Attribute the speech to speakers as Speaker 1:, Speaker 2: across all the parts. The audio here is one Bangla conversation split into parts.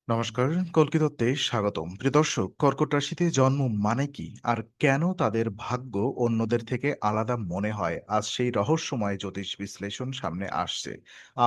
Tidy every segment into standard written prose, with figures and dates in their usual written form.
Speaker 1: নমস্কার, কল্কিতত্ত্বে স্বাগতম। প্রিয় দর্শক, কর্কট রাশিতে জন্ম মানে কি? আর কেন তাদের ভাগ্য অন্যদের থেকে আলাদা মনে হয়? আজ সেই রহস্যময় জ্যোতিষ বিশ্লেষণ সামনে আসছে।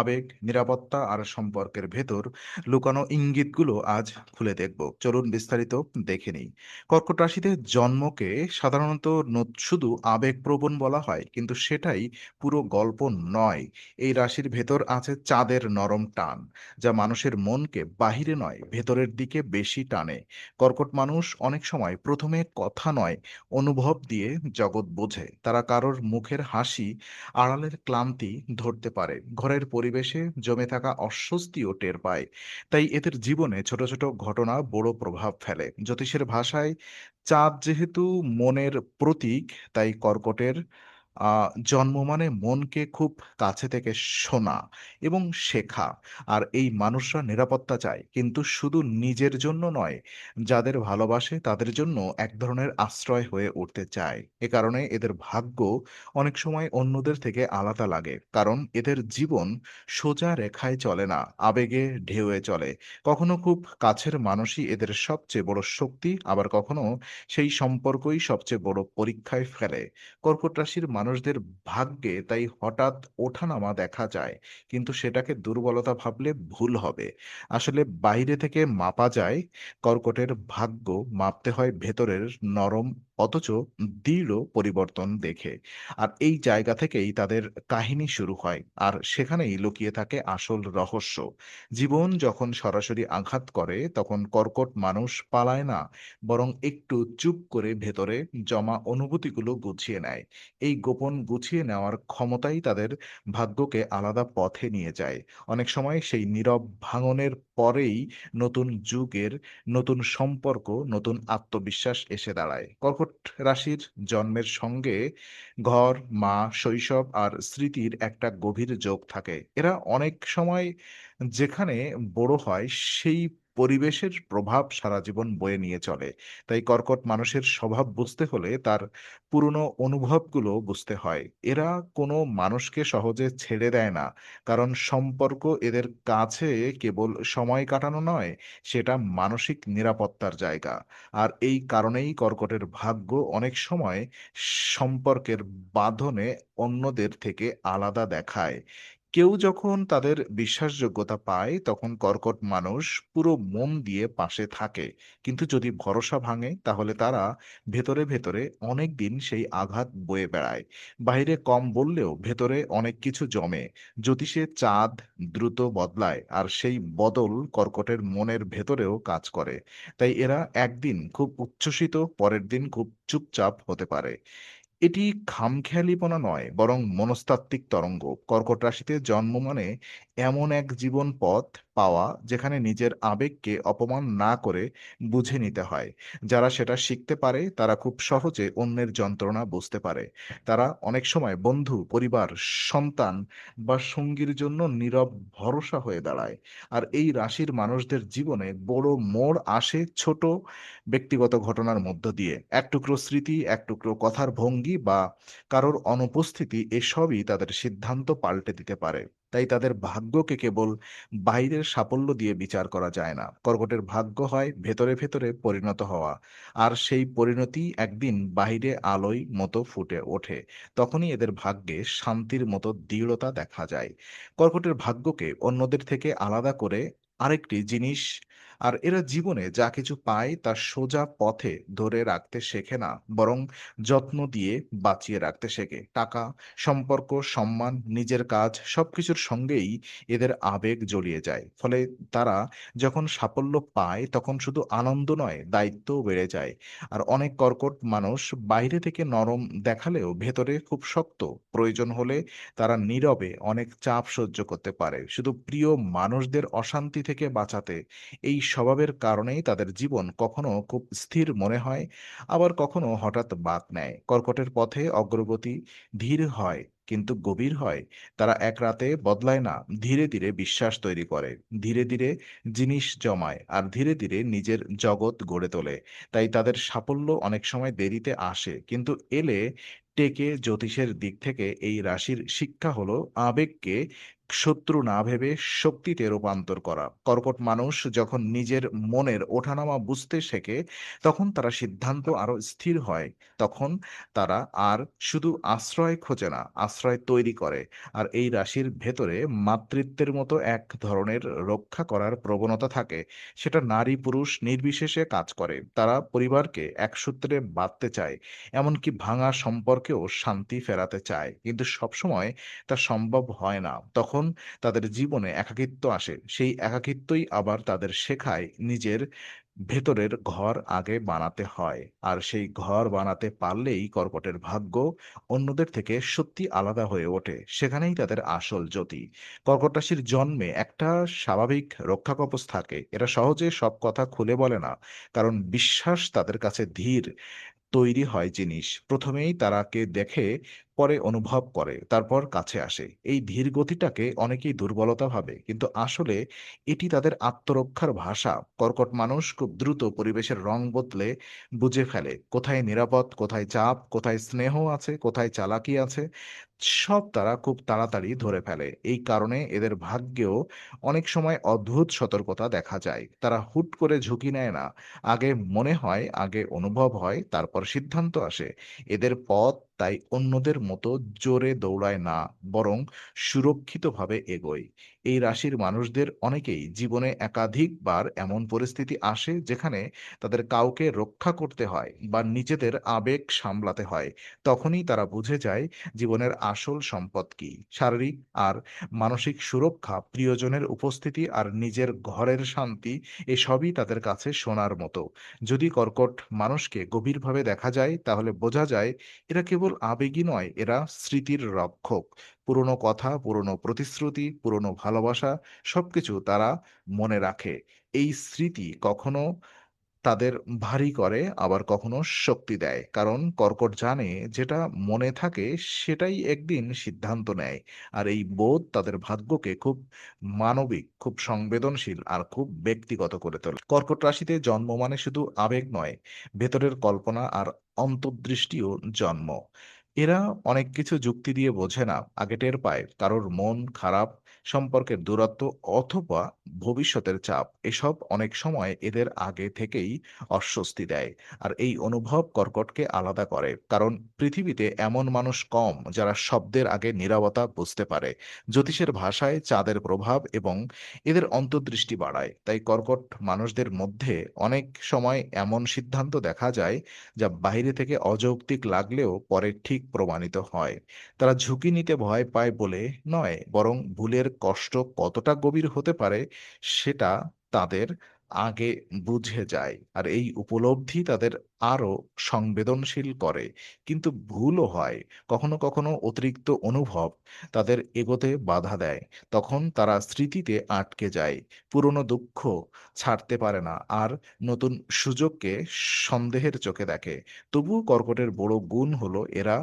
Speaker 1: আবেগ, নিরাপত্তা আর সম্পর্কের ভেতর লুকানো ইঙ্গিতগুলো আজ খুলে দেখব। চলুন বিস্তারিত দেখে নিই। কর্কট রাশিতে জন্মকে সাধারণত শুধু আবেগপ্রবণ বলা হয়, কিন্তু সেটাই পুরো গল্প নয়। এই রাশির ভেতর আছে চাঁদের নরম টান, যা মানুষের মনকে বাহিরে নয় ভেতরের দিকে বেশি টানে। কর্কট মানুষ অনেক সময় প্রথমে কথা নয়, অনুভব দিয়ে জগৎ বোঝে। তারা কারোর মুখের হাসি, আড়ালের ক্লান্তি ধরতে পারে, ঘরের পরিবেশে জমে থাকা অস্বস্তিও টের পায়। তাই এদের জীবনে ছোট ছোট ঘটনা বড় প্রভাব ফেলে। জ্যোতিষের ভাষায় চাঁদ যেহেতু মনের প্রতীক, তাই কর্কটের জন্ম মানে মনকে খুব কাছে থেকে শোনা এবং শেখা। আর এই মানুষরা নিরাপত্তা চায়, কিন্তু শুধু নিজের জন্য নয়, যাদের ভালোবাসে তাদের জন্য এক ধরনের আশ্রয় হয়ে উঠতে চায়। এ কারণে এদের ভাগ্য অনেক সময় অন্যদের থেকে আলাদা লাগে, কারণ এদের জীবন সোজা রেখায় চলে না, আবেগে ঢেউয়ে চলে। কখনো খুব কাছের মানুষই এদের সবচেয়ে বড় শক্তি, আবার কখনো সেই সম্পর্কই সবচেয়ে বড় পরীক্ষায় ফেলে। কর্কট রাশির মানুষদের ভাগ্যে তাই হঠাৎ ওঠানামা দেখা যায়, কিন্তু সেটাকে দুর্বলতা ভাবলে ভুল হবে। আসলে বাইরে থেকে মাপা যায়, কর্কটের ভাগ্য মাপতে হয় ভেতরের নরম অথচ দৃঢ় পরিবর্তন দেখে। আর এই জায়গা থেকেই তাদের কাহিনী শুরু হয়, আর সেখানেই লুকিয়ে থাকে আসল রহস্য। জীবন যখন সরাসরি আঘাত করে, তখন কর্কট মানুষ পালায় না, বরং একটু চুপ করে ভেতরে জমা অনুভূতিগুলো গুছিয়ে নেয়। এই গোপন গুছিয়ে নেওয়ার ক্ষমতাই তাদের ভাগ্যকে আলাদা পথে নিয়ে যায়। অনেক সময় সেই নীরব ভাঙনের পরেই নতুন যুগের নতুন সম্পর্ক, নতুন আত্মবিশ্বাস এসে দাঁড়ায়। কর্কট রাশির জন্মের সঙ্গে ঘর, মা, শৈশব আর স্মৃতির একটা গভীর যোগ থাকে। এরা অনেক সময় যেখানে বড় হয়, সেই পরিবেশের প্রভাব সারা জীবন বয়ে নিয়ে চলে। তাই কর্কট মানুষের স্বভাব বুঝতে হলে তার পুরনো অনুভবগুলো বুঝতে হয়। এরা কোনো মানুষকে সহজে ছেড়ে দেয় না, কারণ সম্পর্ক এদের কাছে কেবল সময় কাটানো নয়, সেটা মানসিক নিরাপত্তার জায়গা। আর এই কারণেই কর্কটের ভাগ্য অনেক সময় সম্পর্কের বাঁধনে অন্যদের থেকে আলাদা দেখায়। কেউ যখন তাদের বিশ্বাসযোগ্যতা পায়, তখন কর্কট মানুষ পুরো মন দিয়ে পাশে থাকে। কিন্তু যদি ভরসা ভাঙে, তাহলে তারা ভেতরে ভেতরে অনেক দিন সেই আঘাত বয়ে বেড়ায়। বাইরে কম বললেও ভেতরে অনেক কিছু জমে। জ্যোতিষে চাঁদ দ্রুত বদলায়, আর সেই বদল কর্কটের মনের ভেতরেও কাজ করে। তাই এরা একদিন খুব উচ্ছ্বসিত, পরের দিন খুব চুপচাপ হতে পারে। এটি খামখেয়ালিপনা নয়, বরং মনস্তাত্ত্বিক তরঙ্গ। কর্কট রাশিতে জন্ম মানে এমন এক জীবন পথ পাওয়া, যেখানে নিজের আবেগকে অপমান না করে বুঝে নিতে হয়। যারা সেটা শিখতে পারে, তারা খুব সহজে অন্যের যন্ত্রণা বুঝতে পারে। তারা অনেক সময় বন্ধু, পরিবার, সন্তান বা সঙ্গীর জন্য নীরব ভরসা হয়ে দাঁড়ায়। আর এই রাশির মানুষদের জীবনে বড় মোড় আসে ছোট ব্যক্তিগত ঘটনার মধ্য দিয়ে। এক টুকরো স্মৃতি, এক টুকরো কথার ভঙ্গি বা কারোর অনুপস্থিতি, এসবই তাদের সিদ্ধান্ত পাল্টে দিতে পারে। তাই তাদের ভাগ্যকে কেবল বাইরের সাফল্য দিয়ে বিচার করা যায় না। কর্কটের ভাগ্য হয় ভেতরে ভেতরে পরিণত হওয়া, আর সেই পরিণতি একদিন বাইরে আলোয় মতো ফুটে ওঠে। তখনই এদের ভাগ্যে শান্তির মতো দৃঢ়তা দেখা যায়। কর্কটের ভাগ্যকে অন্যদের থেকে আলাদা করে আরেকটি জিনিস, আর এরা জীবনে যা কিছু পায় তা সোজা পথে ধরে রাখতে শেখে না, বরং যত্ন দিয়ে বাঁচিয়ে রাখতে শেখে। টাকা, সম্পর্ক, সম্মান, নিজের কাজ সবকিছুর সঙ্গেই এদের আবেগ জড়িয়ে যায়। ফলে তারা যখন সাফল্য পায়, তখন শুধু আনন্দ নয়, দায়িত্বও বেড়ে যায়। আর অনেক কর্কট মানুষ বাইরে থেকে নরম দেখালেও ভেতরে খুব শক্ত। প্রয়োজন হলে তারা নীরবে অনেক চাপ সহ্য করতে পারে, শুধু প্রিয় মানুষদের অশান্তি থেকে বাঁচাতে। এই স্বভাবের কারণেই তাদের জীবন কখনো খুব স্থির মনে হয়, আবার কখনো হঠাৎ বাঁক নেয়। কর্কটের পথে অগ্রগতি ধীর হয়, কিন্তু গভীর হয়। তারা এক রাতে বদলায় না, ধীরে ধীরে বিশ্বাস তৈরি করে, ধীরে ধীরে জিনিস জমায়, আর ধীরে ধীরে নিজের জগৎ গড়ে তোলে। তাই তাদের সাফল্য অনেক সময় দেরিতে আসে, কিন্তু এলে টেকে। জ্যোতিষের দিক থেকে এই রাশির শিক্ষা হলো আবেগকে শত্রু না ভেবে শক্তিতে রূপান্তর করা। কর্কট মানুষ যখন নিজের মনের ওঠানামা বুঝতে শেখে, তখন তারা সিদ্ধান্ত আরো স্থির হয়। তখন তারা আর শুধু আশ্রয় খোঁজে না, আশ্রয় তৈরি করে। আর এই রাশির ভেতরে মাতৃত্বের মতো এক ধরনের রক্ষা করার প্রবণতা থাকে। সেটা নারী পুরুষ নির্বিশেষে কাজ করে। তারা পরিবারকে এক সূত্রে বাঁধতে চায়, এমনকি ভাঙা সম্পর্কেও শান্তি ফেরাতে চায়। কিন্তু সবসময় তা সম্ভব হয় না। তখন তাদের জীবনে একাকিত্ব আসে। সেই একাকিত্বই আবার তাদের শেখায় নিজের ভেতরের ঘর আগে বানাতে হয়। আর সেই ঘর বানাতে পারলেই কর্কটের ভাগ্য অন্যদের থেকে সত্যি আলাদা হয়ে ওঠে। সেখানেই তাদের আসল জ্যোতি। কর্কট রাশির জন্মে একটা স্বাভাবিক রক্ষাকবচ থাকে। এরা সহজে সব কথা খুলে বলে না। কারণ বিশ্বাস তাদের কাছে ধীর তৈরি হয় জিনিস। ১ম এই তারাকে দেখে, পরে অনুভব করে, তারপর কাছে আসে। এই ধীর গতিটাকে অনেকেই দুর্বলতা ভাবে। কিন্তু আসলে এটি তাদের আত্মরক্ষার ভাষা। কর্কট মানুষ খুব দ্রুত পরিবেশের রং বদলে বুঝে ফেলে। কোথায় নিরাপদ, কোথায় চাপ, কোথায় স্নেহ আছে, কোথায় চালাকি আছে। সব তারা খুব তাড়াতাড়ি ধরে ফেলে। এই কারণে এদের ভাগ্যেও অনেক সময় অদ্ভুত সতর্কতা দেখা যায়। তারা হুট করে ঝুঁকি নেয় না। আগে মনে হয়, আগে অনুভব হয়, তারপর সিদ্ধান্ত আসে। এদের পথ তাই অন্যদের মতো জোরে দৌড়ায় না, বরং সুরক্ষিতভাবে এগোয়। এই রাশির মানুষদের অনেকেই জীবনে একাধিকবার এমন পরিস্থিতি আসে যেখানে তাদের কাউকে রক্ষা করতে হয় বা নিজেদের আবেগ সামলাতে হয়। তখনই তারা বুঝে যায় জীবনের আসল সম্পদ কি। শারীরিক আর মানসিক সুরক্ষা, প্রিয়জনের উপস্থিতি আর নিজের ঘরের শান্তি, এসবই তাদের কাছে সোনার মতো। যদি কর্কট মানুষকে গভীরভাবে দেখা যায়, তাহলে বোঝা যায় এরা কেবল আবেগী নয়, এরা স্মৃতির রক্ষক। পুরনো কথা, পুরনো প্রতিশ্রুতি, পুরনো ভালোবাসা সবকিছু তারা মনে রাখে। এই স্মৃতি কখনো তাদের ভারী করে, আবার কখনো শক্তি দেয়। কারণ কর্কট জানে যেটা মনে থাকে সেটাই একদিন সিদ্ধান্ত নেয়। আর এই বোধ তাদের ভাগ্যকে খুব মানবিক, খুব সংবেদনশীল আর খুব ব্যক্তিগত করে তোলে। কর্কট রাশিতে জন্ম মানে শুধু আবেগ নয়, ভেতরের কল্পনা আর অন্তর্দৃষ্টিও জন্ম। এরা অনেক কিছু যুক্তি দিয়ে বোঝে না, আগে টের পায় কারোর মন খারাপ, সম্পর্কের দূরত্ব অথবা ভবিষ্যতের চাপ। এসব অনেক সময় এদের আগে থেকেই অস্বস্তি দেয়। আর এই অনুভব কর্কটকে আলাদা করে। কারণ পৃথিবীতে এমন মানুষ কম যারা শব্দের আগে নীরবতা বুঝতে পারে। জ্যোতিষের ভাষায় চাঁদের প্রভাব এবং এদের অন্তর্দৃষ্টি বাড়ায়। তাই কর্কট মানুষদের মধ্যে অনেক সময় এমন সিদ্ধান্ত দেখা যায় যা বাইরে থেকে অযৌক্তিক লাগলেও পরে ঠিক প্রমাণিত হয়। তারা ঝুঁকি নিতে ভয় পায় বলে নয়, বরং ভুলের কষ্ট কতটা গভীর হতে পারে সেটা তাদের আগে বুঝে যায়। আর এই উপলব্ধি তাদের আরো সংবেদনশীল করে। কিন্তু ভুলও হয়। কখনো কখনো অতিরিক্ত অনুভব তাদের এগোতে বাধা দেয়। তখন তারা স্মৃতিতে আটকে যায়, পুরনো দুঃখ ছাড়তে পারে না, আর নতুন সুযোগকে সন্দেহের চোখে দেখে। তবুও কর্কটের বড় গুণ হলো এরা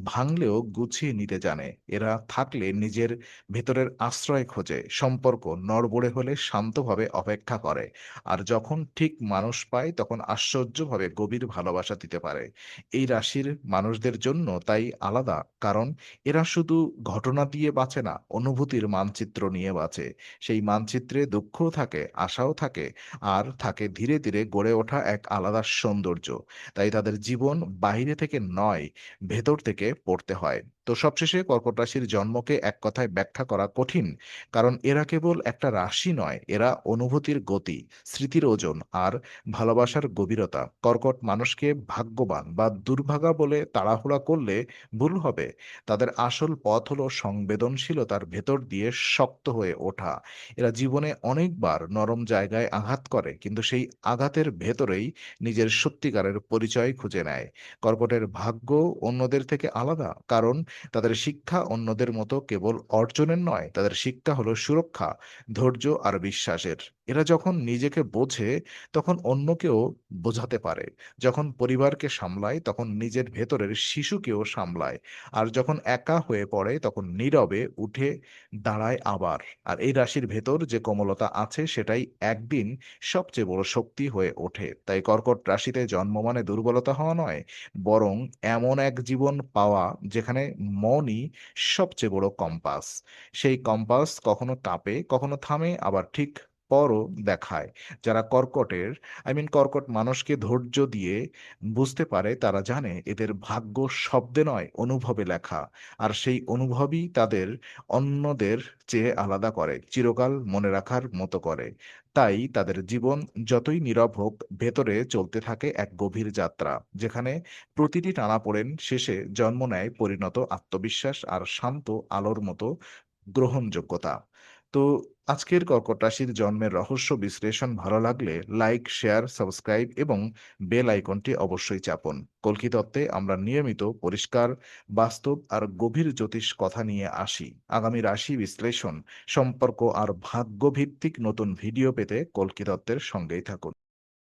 Speaker 1: ভাঙলেও গুছিয়ে নিতে জানে। এরা থাকলে নিজের ভেতরের আশ্রয় খোঁজে, সম্পর্ক নড়বড়ে হলে শান্তভাবে অপেক্ষা করে। আর যখন ঠিক মানুষ পায় তখন আশ্চর্যভাবে গভীর ভালোবাসা দিতে পারে। এই রাশির মানুষদের জন্য তাই আলাদা, কারণ এরা শুধু ঘটনা দিয়ে বাঁচে না, অনুভূতির মানচিত্র নিয়ে বাঁচে। সেই মানচিত্রে দুঃখও থাকে, আশাও থাকে, আর থাকে ধীরে ধীরে গড়ে ওঠা এক আলাদা সৌন্দর্য। তাই তাদের জীবন বাইরে থেকে নয়, ভেতর থেকে পড়তে হয়। তো সবশেষে কর্কট রাশির জন্মকে এক কথায় ব্যাখ্যা করা কঠিন। কারণ এরা কেবল একটা রাশি নয়, এরা অনুভূতির গতি, স্মৃতির ওজন আর ভালোবাসার গভীরতা। কর্কট মানুষকে ভাগ্যবান বা দুর্ভাগা বলে তাড়াহুড়া করলে ভুল হবে। তাদের আসল পথ হলো সংবেদনশীলতার ভেতর দিয়ে শক্ত হয়ে ওঠা। এরা জীবনে অনেকবার নরম জায়গায় আঘাত করে, কিন্তু সেই আঘাতের ভেতরেই নিজের সত্যিকারের পরিচয় খুঁজে নেয়। কর্কটের ভাগ্য অন্যদের থেকে আলাদা, কারণ তাদের শিক্ষা অন্যদের মতো কেবল অর্জনের নয়, তাদের শিক্ষা হলো সুরক্ষা, ধৈর্য আর বিশ্বাসের। এরা যখন নিজেকে বোঝে, তখন অন্যকেও বোঝাতে পারে। যখন পরিবারকে সামলায়, তখন নিজের ভেতরের শিশুকেও সামলায়। আর যখন একা হয়ে পড়ে, তখন নীরবে উঠে দাঁড়ায় আবার। আর এই রাশির ভেতর যে কোমলতা আছে, সেটাই একদিন সবচেয়ে বড় শক্তি হয়ে ওঠে। তাই কর্কট রাশিতে জন্ম মানে দুর্বলতা হওয়া নয়, বরং এমন এক জীবন পাওয়া যেখানে মনই সবচেয়ে বড় কম্পাস। সেই কম্পাস কখনো কাঁপে, কখনো থামে, আবার ঠিক পরও দেখায়। যারা কর্কট মানুষকে ধৈর্য দিয়ে বুঝতে পারে, তারা জানে এদের ভাগ্য শব্দে নয়, অনুভবে লেখা। আর সেই অনুভবই তাদের অন্যদের চেয়ে আলাদা করে, চিরকাল মনে রাখার মতো করে। তাই তাদের জীবন যতই নীরব হোক, ভেতরে চলতে থাকে এক গভীর যাত্রা, যেখানে প্রতিটি টানাপোড়েন শেষে জন্ম নেয় পরিণত আত্মবিশ্বাস আর শান্ত আলোর মতো গ্রহণযোগ্যতা। তো আজকের কর্কট রাশির জন্মের রহস্য বিশ্লেষণ ভালো লাগলে লাইক, শেয়ার, সাবস্ক্রাইব এবং বেল আইকনটি অবশ্যই চাপুন। কল্কি তত্ত্বে আমরা নিয়মিত পরিষ্কার, বাস্তব আর গভীর জ্যোতিষ কথা নিয়ে আসি। আগামী রাশি বিশ্লেষণ, সম্পর্ক আর ভাগ্যভিত্তিক নতুন ভিডিও পেতে কল্কি তত্ত্বের সঙ্গেই থাকুন।